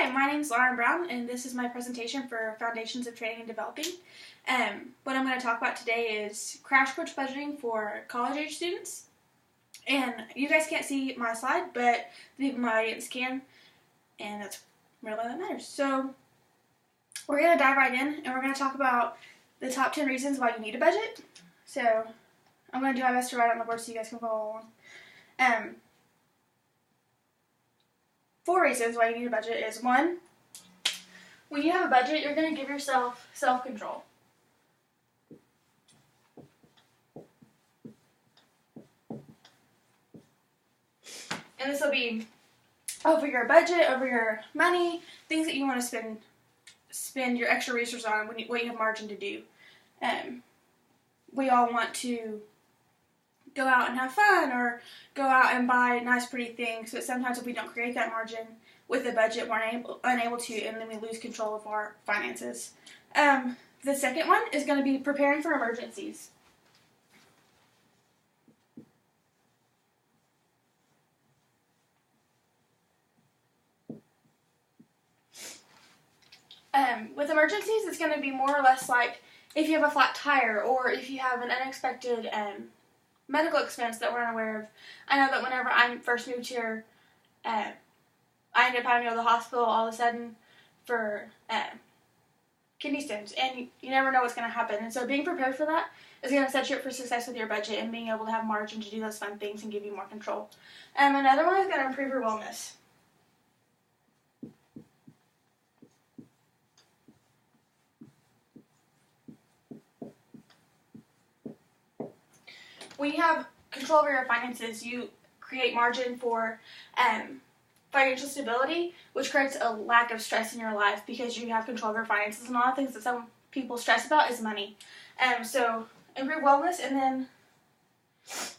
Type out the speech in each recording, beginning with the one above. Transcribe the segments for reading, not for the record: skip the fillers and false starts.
Hi, my name is Lauren Brown, and this is my presentation for Foundations of Training and Developing. What I'm going to talk about today is crash course budgeting for college-age students. And you guys can't see my slide, but the people in my audience can, and that's really what matters. So we're going to dive right in, and we're going to talk about the top 10 reasons why you need a budget. So I'm going to do my best to write it on the board so you guys can follow along. 4 reasons why you need a budget is 1, when you have a budget, you're going to give yourself self-control. And this will be over your budget, over your money, things that you want to spend your extra resources on what you have margin to do. We all want to go out and have fun or go out and buy nice pretty things, but sometimes if we don't create that margin with the budget, we're unable to, and then we lose control of our finances. The second one is going to be preparing for emergencies. With emergencies, it's going to be more or less like if you have a flat tire or if you have an unexpected medical expense that we're unaware of. I know that whenever I first moved here, I ended up having to go to the hospital all of a sudden for kidney stones, and you never know what's going to happen. And so being prepared for that is going to set you up for success with your budget and being able to have margin to do those fun things and give you more control. Another one is going to improve your wellness. When you have control over your finances, you create margin for financial stability, which creates a lack of stress in your life because you have control over your finances. And a lot of things that some people stress about is money. So improve wellness, and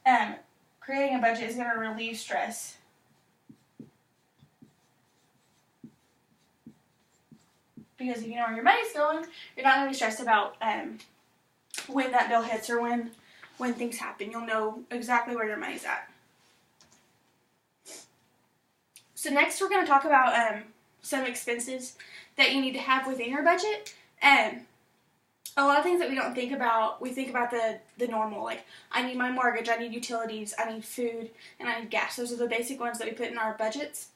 then creating a budget is going to relieve stress. Because if you know where your money's going, you're not going to be stressed about when that bill hits or when things happen. You'll know exactly where your money's at. So next we're going to talk about some expenses that you need to have within your budget. A lot of things that we don't think about, we think about the normal, like I need my mortgage, I need utilities, I need food, and I need gas. Those are the basic ones that we put in our budgets.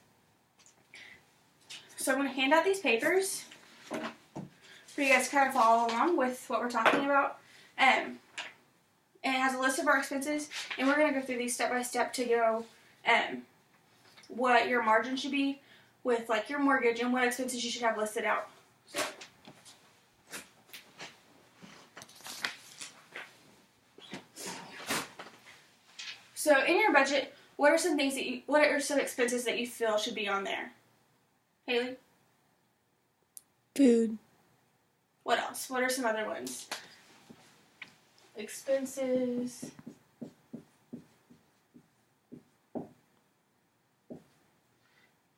So I'm going to hand out these papers for you guys to kind of follow along with what we're talking about. And it has a list of our expenses, and we're going to go through these step by step to go what your margin should be with like your mortgage and what expenses you should have listed out. So in your budget, what are some expenses that you feel should be on there? Haley? Food. What else? What are some other ones? Expenses.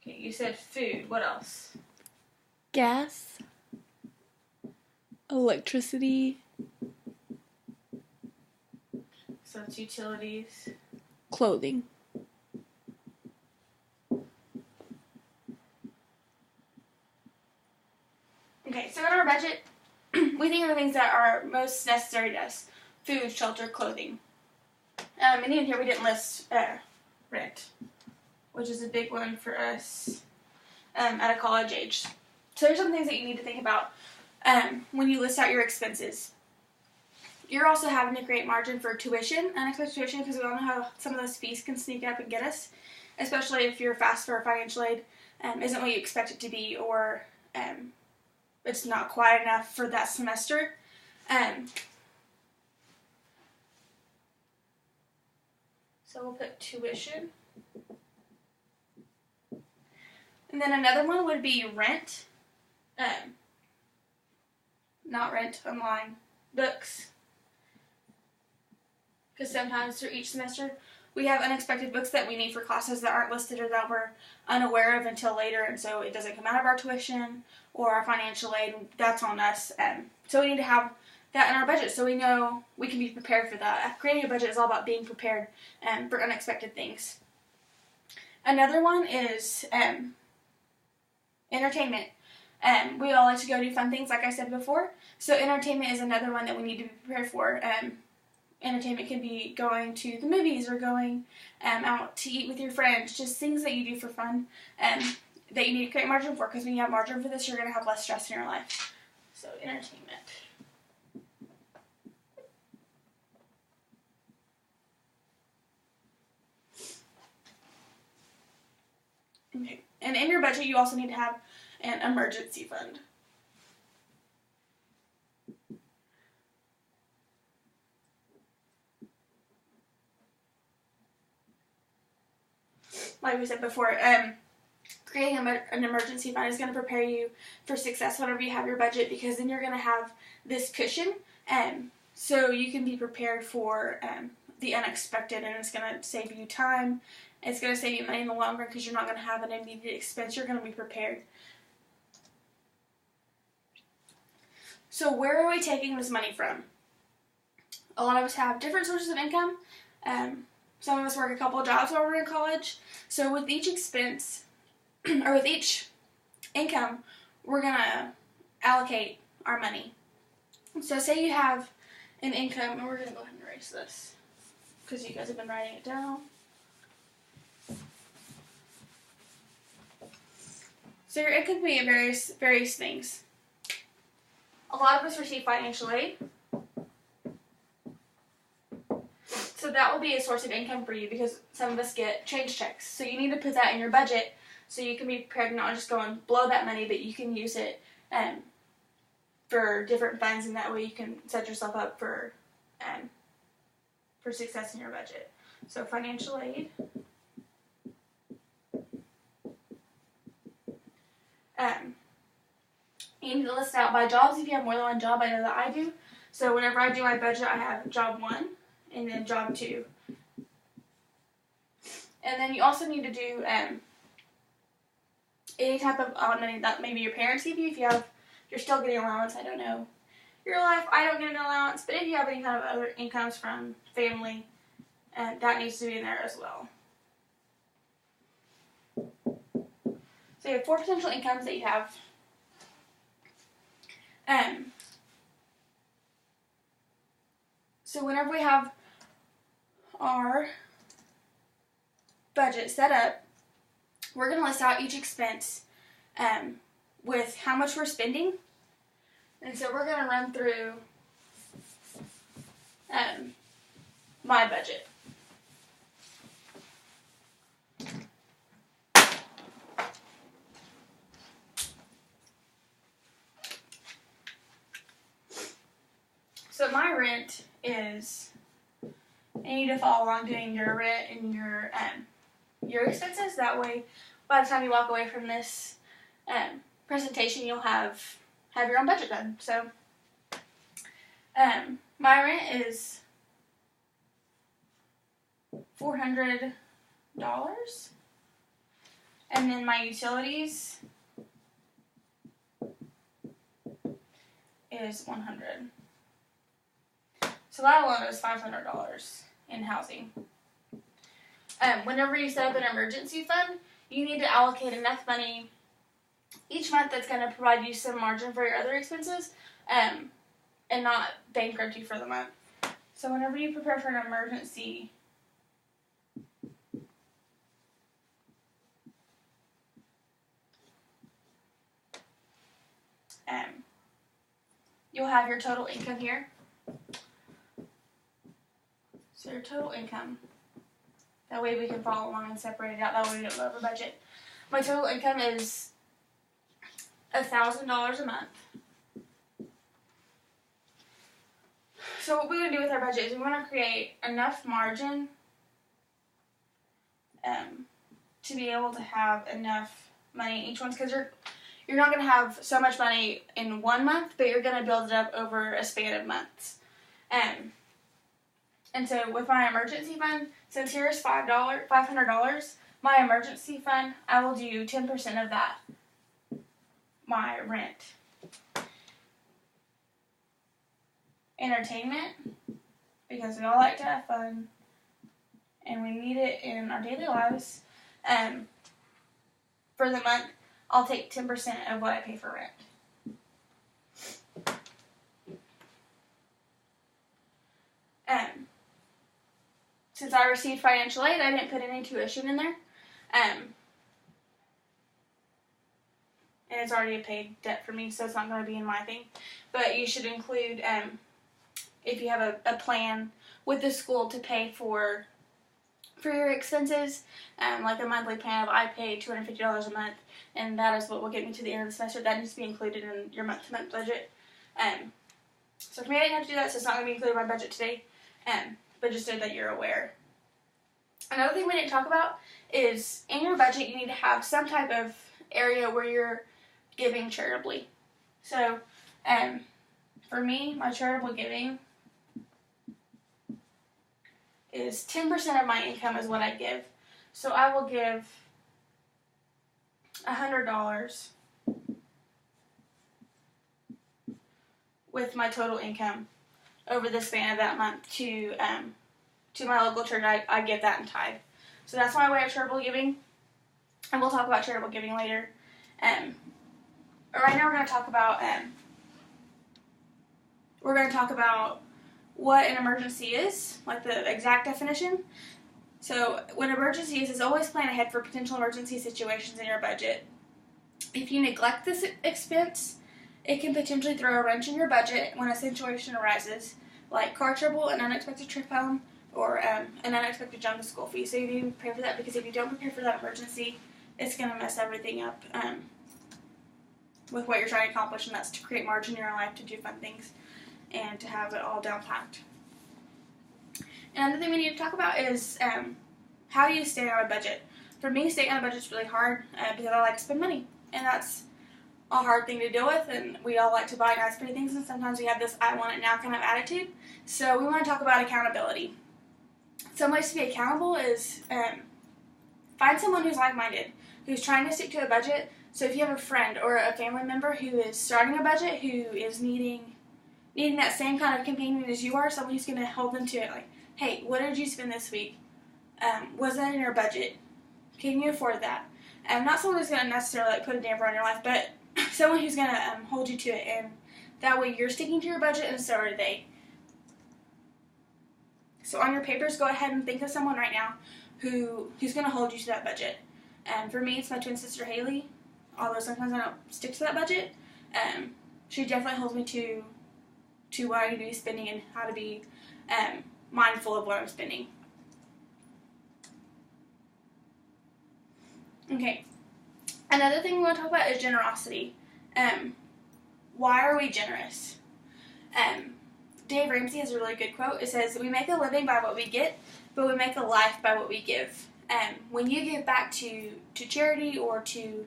Okay, you said food. What else? Gas. Electricity. So it's utilities. Clothing. Okay, so in our budget, we think of the things that are most necessary to us. Food, shelter, clothing. And even here we didn't list rent, which is a big one for us at a college age. So there's some things that you need to think about when you list out your expenses. You're also having to create margin for tuition, unexpected tuition, because we all know how some of those fees can sneak up and get us, especially if your FAFSA financial aid isn't what you expect it to be, or it's not quite enough for that semester. So we'll put tuition. And then another one would be rent. Not rent, online. Books. Because sometimes through each semester we have unexpected books that we need for classes that aren't listed or that we're unaware of until later, and so it doesn't come out of our tuition or our financial aid. That's on us. So we need to have that in our budget so we know we can be prepared for that. Creating a budget is all about being prepared for unexpected things. Another one is entertainment. We all like to go do fun things, like I said before. So entertainment is another one that we need to be prepared for. Entertainment can be going to the movies or going out to eat with your friends, just things that you do for fun that you need to create margin for, because when you have margin for this, you're going to have less stress in your life. So entertainment. Okay. And in your budget, you also need to have an emergency fund. Like we said before, creating an emergency fund is going to prepare you for success whenever you have your budget, because then you're going to have this cushion, so you can be prepared for the unexpected, and it's going to save you time. It's going to save you money in the long run because you're not going to have an immediate expense. You're going to be prepared. So where are we taking this money from? A lot of us have different sources of income. Some of us work a couple of jobs while we're in college. So with each expense, or with each income, we're going to allocate our money. So say you have an income, and we're going to go ahead and erase this because you guys have been writing it down. So your income can be in various things. A lot of us receive financial aid. So that will be a source of income for you, because some of us get change checks. So you need to put that in your budget so you can be prepared to not just go and blow that money, but you can use it for different funds, and that way you can set yourself up for success in your budget. So financial aid. You need to list out by jobs if you have more than one job. I know that I do. So whenever I do my budget, I have job 1 and then job 2. And then you also need to do any type of money that maybe your parents give you. If you're still getting allowance, I don't know your life. I don't get an allowance, but if you have any kind of other incomes from family, that needs to be in there as well. So you have 4 potential incomes that you have. So whenever we have our budget set up, we're going to list out each expense with how much we're spending. And so we're going to run through my budget. So my rent is, and you need to follow along doing your rent and your expenses. That way, by the time you walk away from this presentation, you'll have your own budget done. So my rent is $400, and then my utilities is $100. So that alone is $500 in housing. Whenever you set up an emergency fund, you need to allocate enough money each month that's going to provide you some margin for your other expenses, and not bankrupt you for the month. So whenever you prepare for an emergency, you'll have your total income here. So your total income. That way we can follow along and separate it out. That way we don't go over budget. My total income is $1,000 a month. So what we're going to do with our budget is we want to create enough margin to be able to have enough money in each one, because you're not going to have so much money in 1 month, but you're going to build it up over a span of months. And so with my emergency fund, since here is $500, my emergency fund, I will do 10% of that, my rent. Entertainment, because we all like to have fun, and we need it in our daily lives. For the month, I'll take 10% of what I pay for rent. Since I received financial aid, I didn't put any tuition in there. And it's already a paid debt for me, so it's not going to be in my thing. But you should include, if you have a plan with the school to pay for your expenses, like a monthly plan of I pay $250 a month, and that is what will get me to the end of the semester. That needs to be included in your month-to-month budget. So for me, I didn't have to do that, so it's not going to be included in my budget today. But just so that you're aware. Another thing we didn't talk about is in your budget you need to have some type of area where you're giving charitably. So for me, my charitable giving is 10% of my income is what I give. So I will give $100 with my total income over the span of that month to my local church. I give that in tithe. So that's my way of charitable giving, and we'll talk about charitable giving later. Right now we're going to talk about what an emergency is, like the exact definition. So what an emergency is always plan ahead for potential emergency situations in your budget. If you neglect this expense, it can potentially throw a wrench in your budget when a situation arises, like car trouble, an unexpected trip home, or an unexpected jump to school fee. So you need to prepare for that, because if you don't prepare for that emergency, it's going to mess everything up with what you're trying to accomplish, and that's to create margin in your life to do fun things and to have it all down packed. Another thing we need to talk about is how do you stay on a budget? For me, staying on a budget is really hard because I like to spend money, and that's a hard thing to deal with, and we all like to buy nice pretty things, and sometimes we have this I want it now kind of attitude. So we want to talk about accountability. Some ways to be accountable is find someone who's like-minded, who's trying to stick to a budget. So if you have a friend or a family member who is starting a budget, who is needing that same kind of companion as you are, someone who's going to hold them to it, like, hey, what did you spend this week? Was that in your budget? Can you afford that? Not someone who's going to necessarily put a damper on your life, but someone who's going to hold you to it, and that way you're sticking to your budget and so are they. So on your papers, go ahead and think of someone right now who's going to hold you to that budget. For me, it's my twin sister Haley, although sometimes I don't stick to that budget. She definitely holds me to what I need to be spending and how to be mindful of what I'm spending. Okay. Another thing we want to talk about is generosity. Why are we generous? Dave Ramsey has a really good quote. It says, we make a living by what we get, but we make a life by what we give. When you give back to charity or to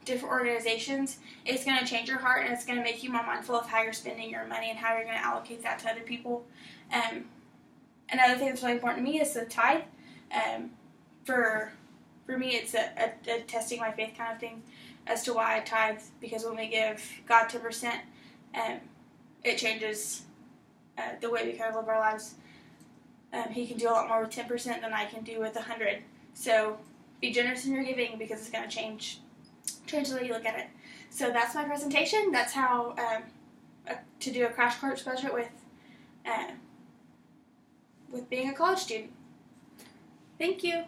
different organizations, it's going to change your heart, and it's going to make you more mindful of how you're spending your money and how you're going to allocate that to other people. Another thing that's really important to me is the tithe. For me, it's a testing my faith kind of thing as to why I tithe, because when we give God 10%, it changes the way we kind of live our lives. He can do a lot more with 10% than I can do with 100. So be generous in your giving, because it's going to change the way you look at it. So that's my presentation. That's how to do a crash course budget with being a college student. Thank you.